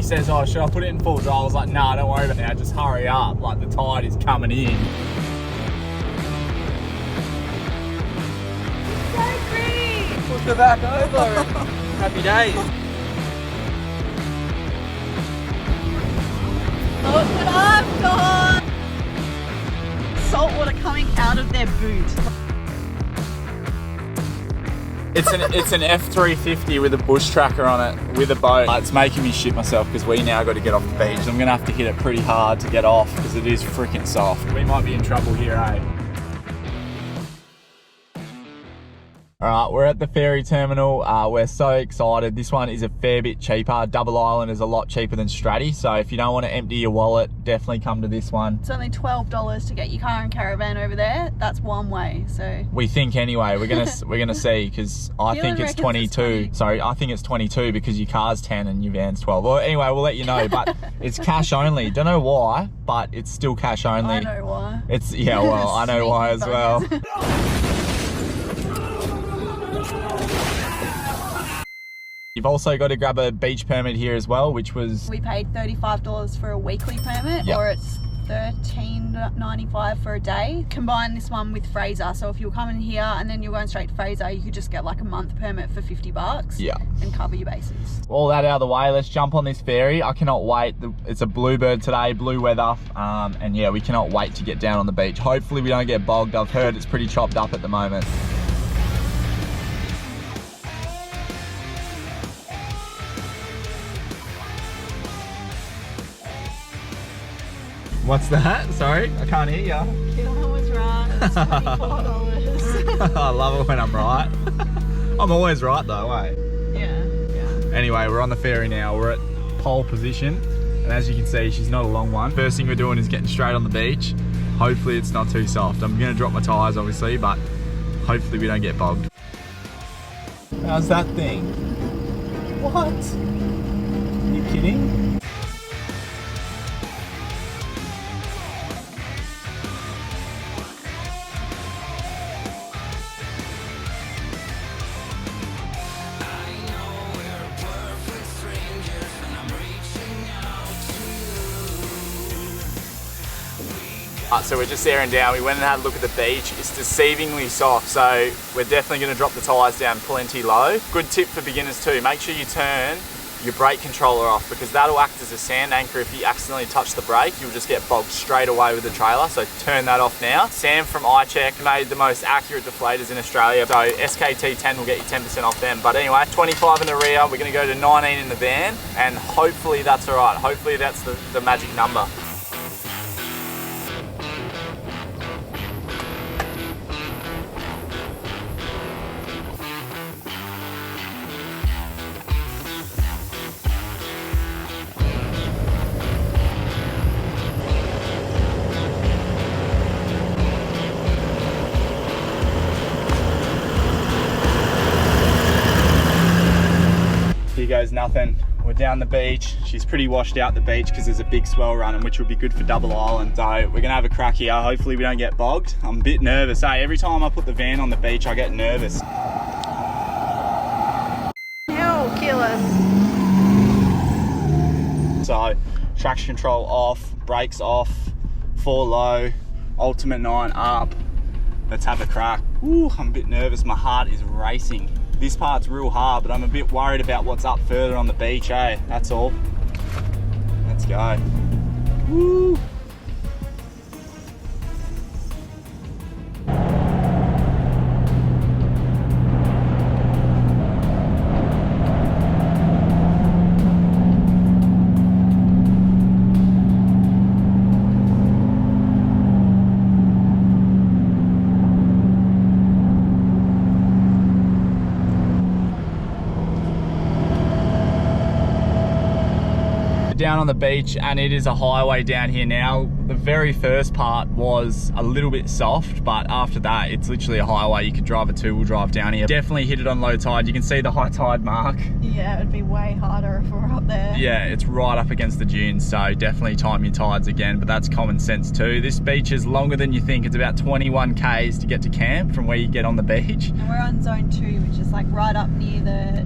says, oh, should I put it in full drive? I was like, nah, don't worry about it now, just hurry up. Like, the tide is coming in. So pretty! Push her back over. Happy days. Look what I've got! Salt water coming out of their boot. It's an F350 with a bush tracker on it, with a boat. It's making me shit myself because we now got to get off the beach. I'm going to have to hit it pretty hard to get off because it is freaking soft. We might be in trouble here, eh? Alright, we're at the ferry terminal. We're so excited. This one is a fair bit cheaper. Double Island is a lot cheaper than Stratty, so if you don't want to empty your wallet, definitely come to this one. It's only $12 to get your car and caravan over there. That's one way, so... We think anyway. We're gonna see, because I think it's 22. Sorry, I think it's 22 because your car's 10 and your van's 12. Well, anyway, we'll let you know, but it's cash only. Don't know why, but it's still cash only. I know why. It's, yeah, well, I know why as well. You've also got to grab a beach permit here as well, which was... We paid $35 for a weekly permit, yep. Or it's $13.95 for a day. Combine this one with Fraser, so if you're coming here and then you're going straight to Fraser, you could just get like a month permit for $50. Yeah. And cover your bases. All that out of the way, let's jump on this ferry. I cannot wait. It's a bluebird today, blue weather, and yeah, we cannot wait to get down on the beach. Hopefully we don't get bogged. I've heard it's pretty chopped up at the moment. What's that? Sorry, I can't hear you. Keelan was right. It's $24. I love it when I'm right. I'm always right though, eh? Yeah. Anyway, we're on the ferry now. We're at pole position, and as you can see, she's not a long one. First thing we're doing is getting straight on the beach. Hopefully it's not too soft. I'm gonna drop my tires obviously, but hopefully we don't get bogged. How's that thing? What? Are you kidding? So we're just airing down. We went and had a look at the beach. It's deceivingly soft, so we're definitely going to drop the tyres down plenty low. Good tip for beginners too, make sure you turn your brake controller off, because that'll act as a sand anchor. If you accidentally touch the brake, you'll just get bogged straight away with the trailer, so turn that off now. Sam from iCheck made the most accurate deflators in Australia, so SKT10 will get you 10% off them. But anyway, 25 in the rear, we're going to go to 19 in the van, and hopefully that's all right. Hopefully that's the magic number. Here goes nothing. We're down the beach. She's pretty washed out the beach because there's a big swell running, which will be good for Double Island. So we're gonna have a crack here. Hopefully we don't get bogged. I'm a bit nervous. Hey, every time I put the van on the beach, I get nervous. Hell, kill us. So traction control off, brakes off, 4 low, ultimate 9 up. Let's have a crack. Ooh, I'm a bit nervous. My heart is racing. This part's real hard, but I'm a bit worried about what's up further on the beach, eh? That's all. Let's go. Woo! Down on the beach, and it is a highway down here now. The very first part was a little bit soft, but after that it's literally a highway. You could drive a 2-wheel drive down here. Definitely hit it on low tide. You can see the high tide mark. Yeah, it'd be way harder if we're up there. Yeah, it's right up against the dunes, so definitely time your tides again, but that's common sense too. This beach is longer than you think. It's about 21 k's to get to camp from where you get on the beach. And we're on zone 2, which is like right up near the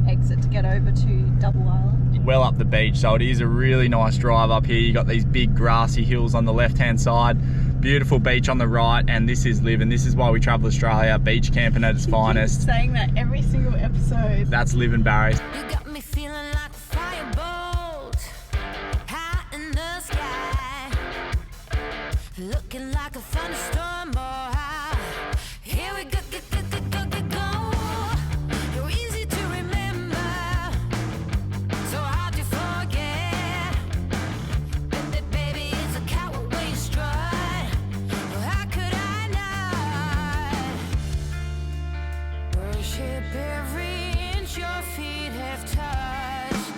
exit to get over to Double Island. well up the beach, so it is a really nice drive up here. You got these big grassy hills on the left hand side, beautiful beach on the right, and this is living. This is why we travel Australia, beach camping at its finest. Saying that every single episode. That's living, Barry. You got me feeling like a firebolt high in the sky, looking like a thunderstorm. Oh, here we go, go. You're easy to remember, so hard to forget. Baby, it's a coward way you strut. How could I not worship every inch your feet have touched?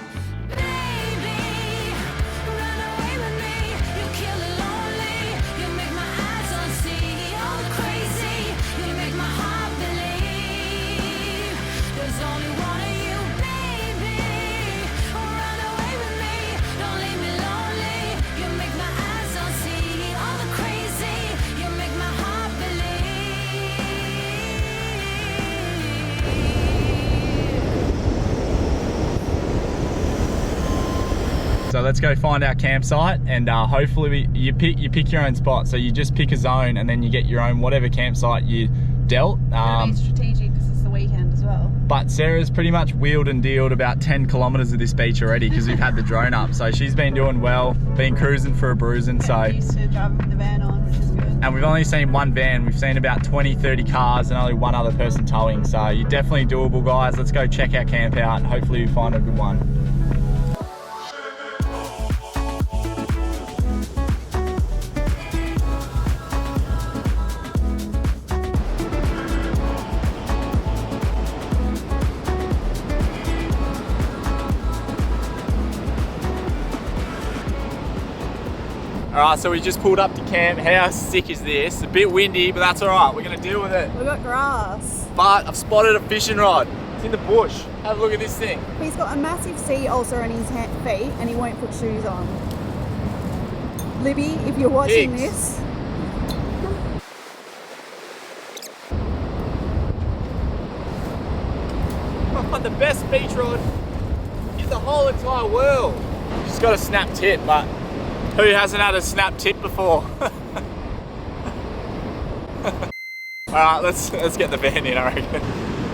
Baby, run away with me. You kill it lonely. You make my eyes unsee. All the crazy. You make my heart believe there's only one of you, baby. Run away with me. Don't leave me lonely. You make my eyes unsee. All the crazy. You make my heart believe. So let's go find our campsite, and hopefully you pick your own spot. So you just pick a zone and then you get your own whatever campsite you dealt. Gotta be strategic because it's the weekend as well. But Sarah's pretty much wheeled and dealed about 10 kilometers of this beach already because we've had the drone up. So she's been doing well, been cruising for a bruising. So Used to driving with the van on, which is good. and we've only seen one van. We've seen about 20, 30 cars and only one other person towing. So you're definitely doable, guys. Let's go check our camp out and hopefully we find a good one. Alright, so we just pulled up to camp. How sick is this? A bit windy, but that's alright. We're going to deal with it. We've got grass. But I've spotted a fishing rod. It's in the bush. Have a look at this thing. He's got a massive sea ulcer on his feet and he won't put shoes on. Libby, if you're watching Pigs. this. The best beach rod in the whole entire world. She's got a snap tip, but who hasn't had a snap tip before? Alright, let's get the van in, I reckon.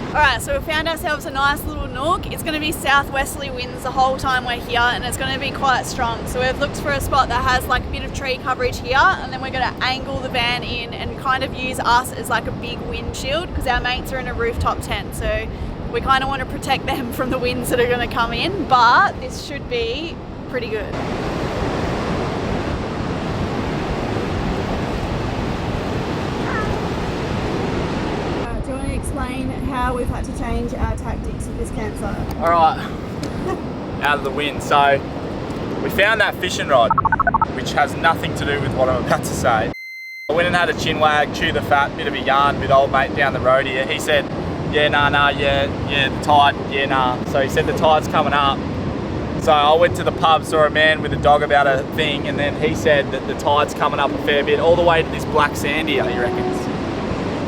Alright, so we found ourselves a nice little nook. It's going to be southwesterly winds the whole time we're here and it's going to be quite strong. So we've looked for a spot that has like a bit of tree coverage here and then we're going to angle the van in and kind of use us as like a big windshield because our mates are in a rooftop tent. So we kind of want to protect them from the winds that are going to come in, but this should be pretty good. Do you want to explain how we've had to change our tactics with this campsite? Alright, out of the wind. So we found that fishing rod, which has nothing to do with what I'm about to say. I went and had a chin wag, chew the fat, bit of a yarn with old mate down the road here. He said, yeah, the tide, yeah, nah. So he said the tide's coming up. So I went to the pub, saw a man with a dog about a thing, and then he said that the tide's coming up a fair bit, all the way to this black sand here, he reckons.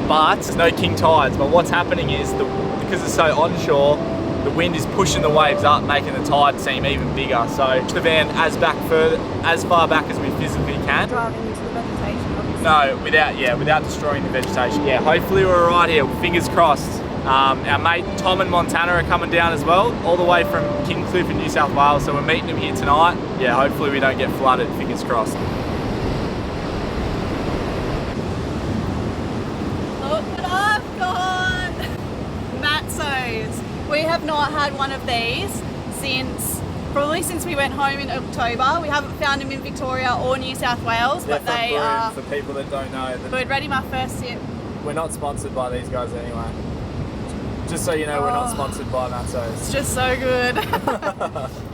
But there's no king tides. But what's happening is, because it's so onshore, the wind is pushing the waves up, making the tide seem even bigger. So the van as far back as we physically can. Driving into the vegetation, obviously. No, without destroying the vegetation. Yeah, hopefully we're all right here. Fingers crossed. Our mate Tom and Montana are coming down as well, all the way from Kingscliff in New South Wales. So we're meeting them here tonight. Yeah, hopefully we don't get flooded. Fingers crossed. Look what I've got! Matsos. We have not had one of these probably since we went home in October. We haven't found them in Victoria or New South Wales, but they are For people that don't know, good. Ready, my first sip. we're not sponsored by these guys anyway. Just so you know, we're not sponsored by Matsos. It's just so good.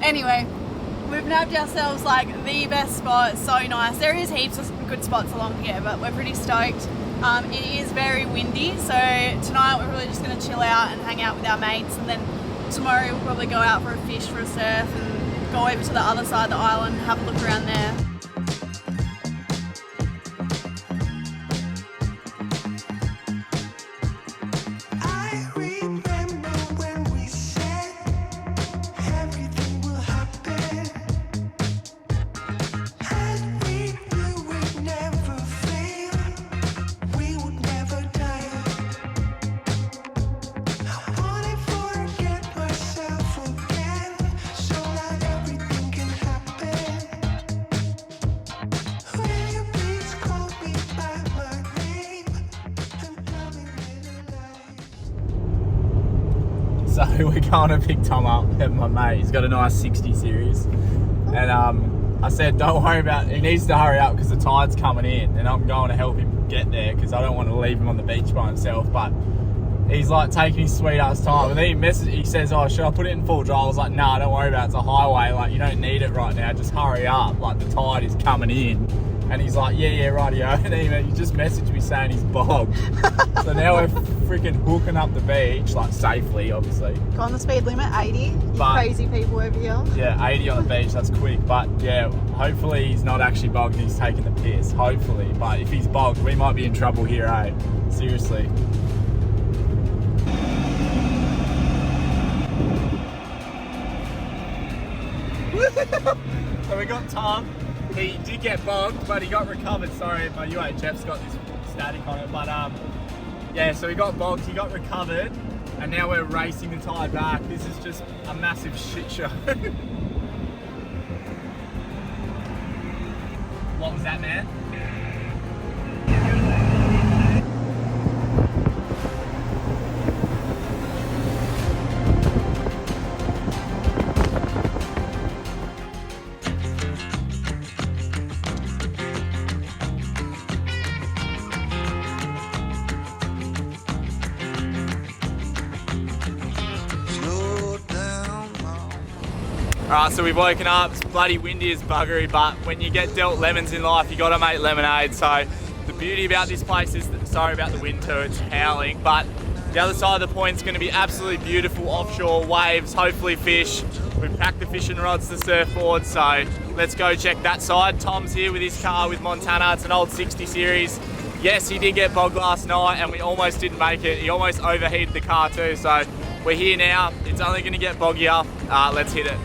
Anyway, we've nabbed ourselves like the best spot. It's so nice. There is heaps of good spots along here, but we're pretty stoked. It is very windy, so tonight we're really just going to chill out and hang out with our mates, and then tomorrow we'll probably go out for a fish, for a surf, and go over to the other side of the island and have a look around there. I remember when we said everything will happen. we're going to pick Tom up at my mate. He's got a nice 60 series. And I said, don't worry about it. He needs to hurry up because the tide's coming in. And I'm going to help him get there because I don't want to leave him on the beach by himself. But he's like taking his sweet ass time. And then he says, oh, should I put it in full drive? I was like, nah, don't worry about it. It's a highway. Like, you don't need it right now. Just hurry up. Like, the tide is coming in. And he's like, yeah, rightio. And he just messaged me saying he's bogged. So now we're freaking hooking up the beach, like safely, obviously. Go on the speed limit, 80. You crazy people over here. Yeah, 80 on the beach, that's quick. But yeah, hopefully he's not actually bogged and he's taking the piss. Hopefully. But if he's bogged, we might be in trouble here, eh? Seriously. So we got Tom. He did get bogged, but he got recovered. Sorry, my UHF's got this static on it. But yeah, so he got bogged, he got recovered, and now we're racing the tide back. This is just a massive shit show. What was that, man? Alright, so we've woken up. It's bloody windy as buggery, but when you get dealt lemons in life, you gotta make lemonade. So the beauty about this place is that, sorry about the wind too, it's howling, but the other side of the point is gonna be absolutely beautiful offshore waves, hopefully fish. We've packed the fishing rods, the surfboard, so let's go check that side. Tom's here with his car with Montana. It's an old 60 series. Yes, he did get bogged last night and we almost didn't make it. He almost overheated the car too, so we're here now. It's only gonna get boggier. Let's hit it.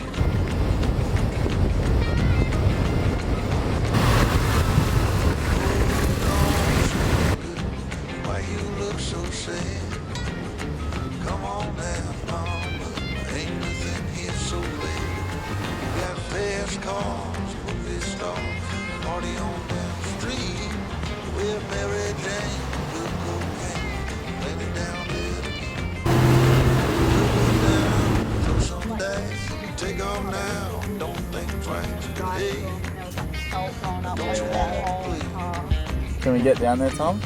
Can we get down there, Tom?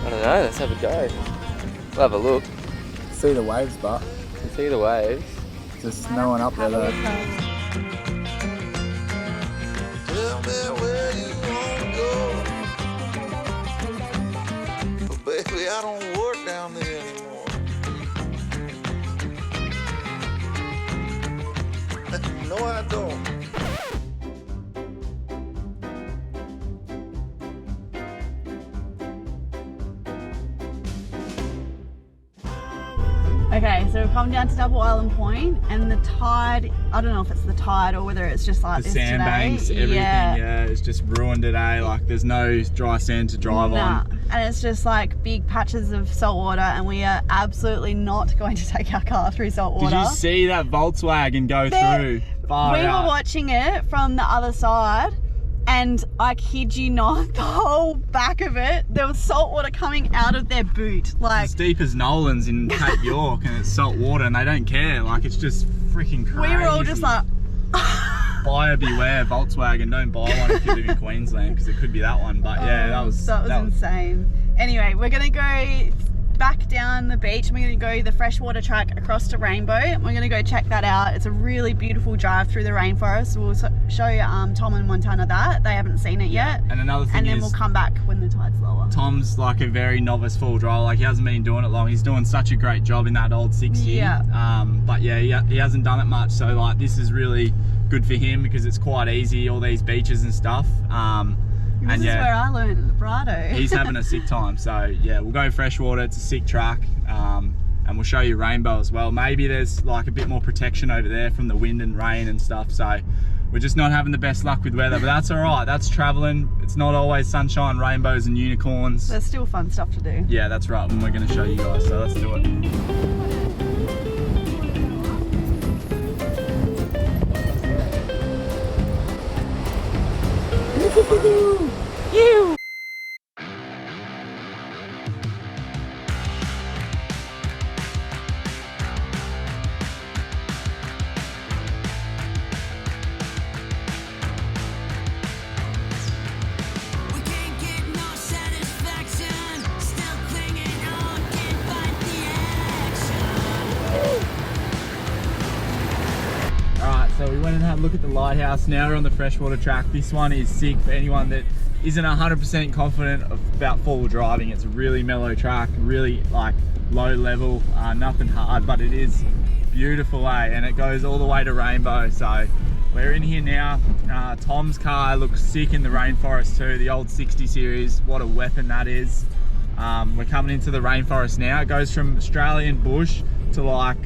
I don't know, let's have a go. We'll have a look. See the waves, but Can see the waves. just no one up there though. Tell me where you wanna go. But baby, I don't work down there anymore. No, I don't. Okay, so we've come down to Double Island Point, and the tide, I don't know if it's the tide or whether it's just like The this sandbanks, today. everything, yeah, it's just ruined today. Like, there's no dry sand to drive on. And it's just like big patches of salt water, and we are absolutely not going to take our car through salt water. Did you see that Volkswagen go through? Far We out. were watching it from the other side, and I kid you not, the whole back of it, there was salt water coming out of their boot. Like, It's deep as Nolan's in Cape York, and it's salt water, and they don't care. Like, it's just freaking crazy. we were all just like, buyer beware, Volkswagen. Don't buy one if you live in Queensland, because it could be that one. But yeah, that was insane. Anyway, we're gonna go back down the beach. We're gonna go the freshwater track across to Rainbow. We're gonna go check that out. It's a really beautiful drive through the rainforest. We'll show you Tom and Montana that. They haven't seen it yet. And another thing and then is, we'll come back when the tide's lower. Tom's like a very novice full driver. Like, he hasn't been doing it long. He's doing such a great job in that old 60. Yeah. But yeah, he hasn't done it much. So like, this is really good for him because it's quite easy, all these beaches and stuff. This is where I learned at Brado. He's having a sick time. So yeah, we'll go freshwater. It's a sick track. And we'll show you Rainbow as well. Maybe there's like a bit more protection over there from the wind and rain and stuff. So we're just not having the best luck with weather, but that's all right. That's traveling. It's not always sunshine, rainbows and unicorns. There's still fun stuff to do. Yeah, that's right. And we're going to show you guys. So let's do it. You. So we went and had a look at the lighthouse. Now we're on the freshwater track. This one is sick for anyone that isn't 100% confident about four-wheel driving. It's a really mellow track, really like low level, nothing hard, but it is beautiful, and it goes all the way to Rainbow. So we're in here now. Tom's car looks sick in the Rainforest too, the old 60 series. What a weapon that is. We're coming into the Rainforest now. It goes from Australian bush to like,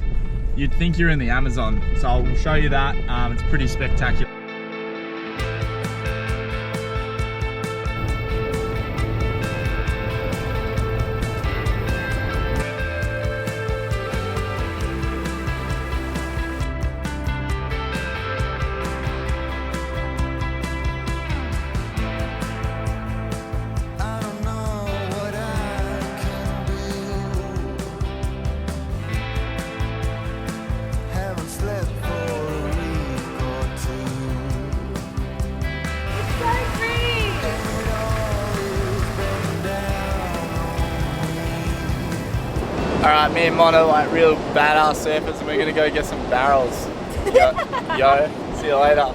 you'd think you're in the Amazon. So I'll show you that. It's pretty spectacular. Alright, me and Mon are like real badass surfers and we're gonna go get some barrels. Yo, see you later.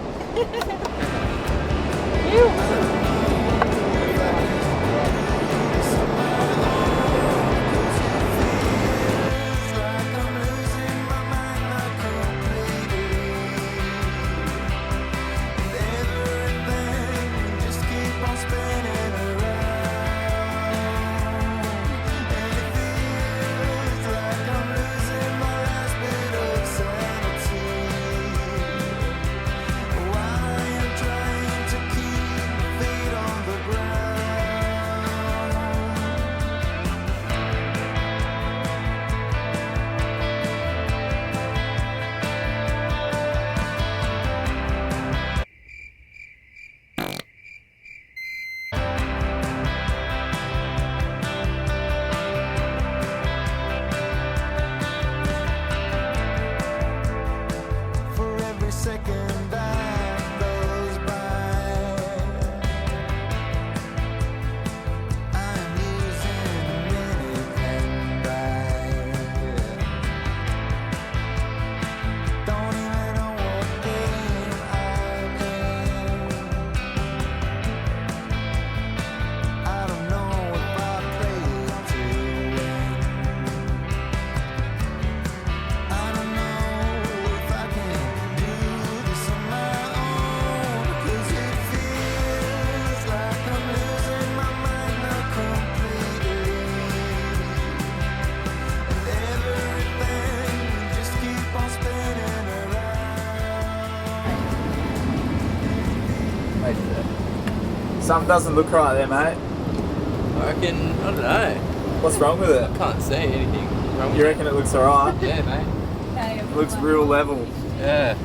Something doesn't look right there, mate. I reckon, I don't know. What's wrong with it? I can't see anything wrong with You reckon it looks alright? Yeah, mate. It looks real level. Yeah.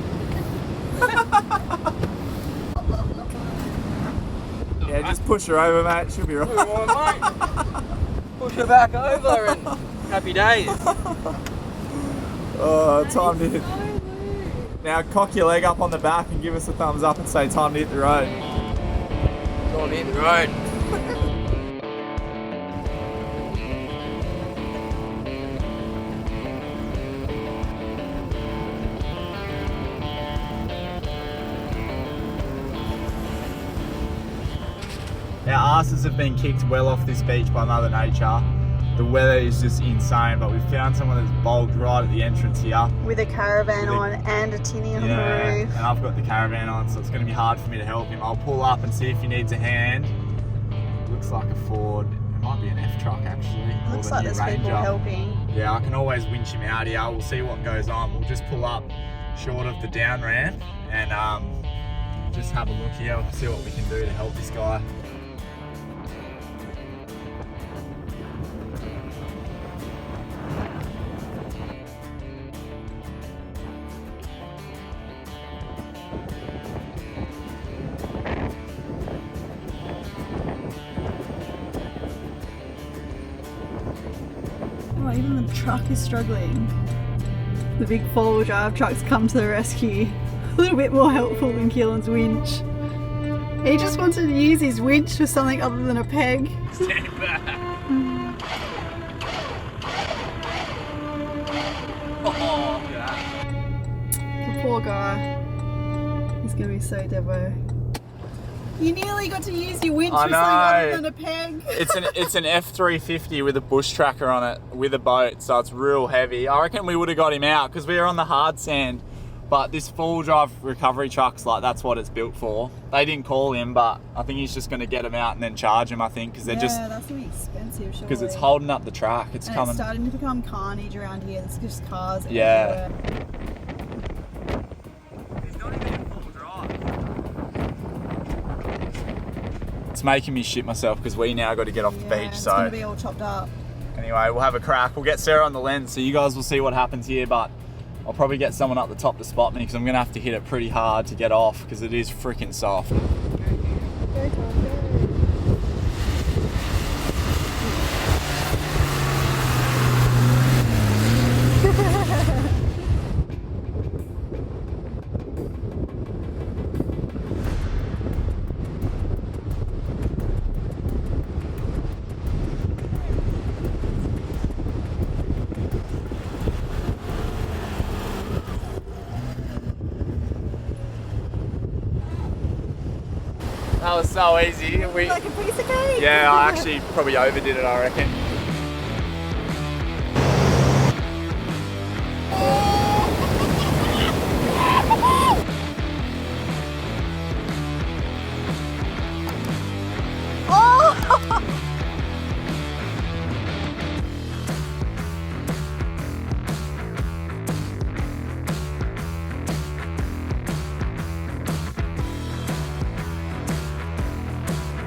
Yeah, just push her over, mate. She'll be right. Push her back over and happy days. Oh, time to hit. Now cock your leg up on the back and give us a thumbs up and say time to hit the road. Time to hit the road. Our asses have been kicked well off this beach by Mother Nature. The weather is just insane, but we've found someone that's bogged right at the entrance here. With a caravan on and a tinny on the roof. And I've got the caravan on, so it's going to be hard for me to help him. I'll pull up and see if he needs a hand. Looks like a Ford. It might be an F truck actually. Looks like there's people helping. Yeah, I can always winch him out here. We'll see what goes on. We'll just pull up short of the down ramp and just have a look here. We'll see what we can do to help this guy. Oh, even the truck is struggling. The big four-wheel drive truck's come to the rescue. A little bit more helpful than Keelan's winch. He just wanted to use his winch for something other than a peg. Stand back. The poor guy. It's gonna be so devo. You nearly got to use your winch I for something other know. than a peg. It's an F350 with a bush tracker on it with a boat, so it's real heavy. I reckon we would have got him out because we were on the hard sand, but this full drive recovery truck's like, that's what it's built for. They didn't call him, but I think he's just going to get him out and then charge him, I think, because they're just, that's gonna be expensive, surely. because it's holding up the track. It's and coming. it's starting to become carnage around here. There's just cars Yeah. everywhere. He's not even in full drive. It's making me shit myself because we now got to get off the beach, It's so gonna be all chopped up. anyway, we'll have a crack. We'll get Sarah on the lens, so you guys will see what happens here, but I'll probably get someone up the top to spot me because I'm going to have to hit it pretty hard to get off because it is freaking soft. That was so easy. Like a piece of cake. Yeah, I actually probably overdid it, I reckon.